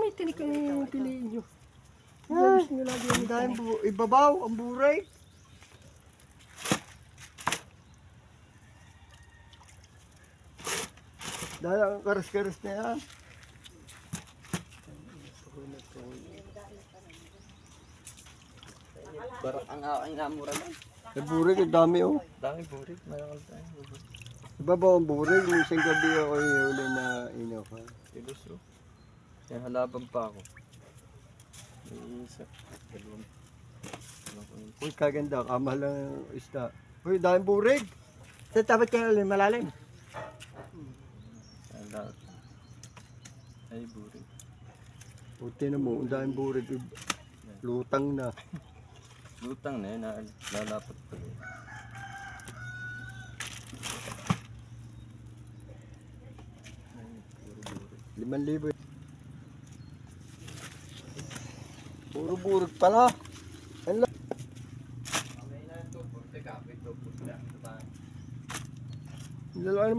may tinik ang piliin nyo. Gusto nyo lagi yung dahil ibabaw, ang buray. Dahil ang karas-karas na yan. Parang ang aking namura lang. Ang burig, ang dami oh. Dami burik, malakal tayo. Ibabaw ang burig, minsan gabi ako huli na inuha. Tilos oh. Yan halaban pa ako. May isa. Dalawang. Uy, kaganda, kamahal lang ang isda. Uy, dahil burig. Sa tapat ka na malalim. Lahat. Ay burik. Puti na mo, ang dahil burig. Lutang na. Lutang na yun, lalapat pa rin. Ay, 5,000. puro burik. Puro burig pala. Mamaya na ito, puro kapit ito, puro lang ito ba? Dalawa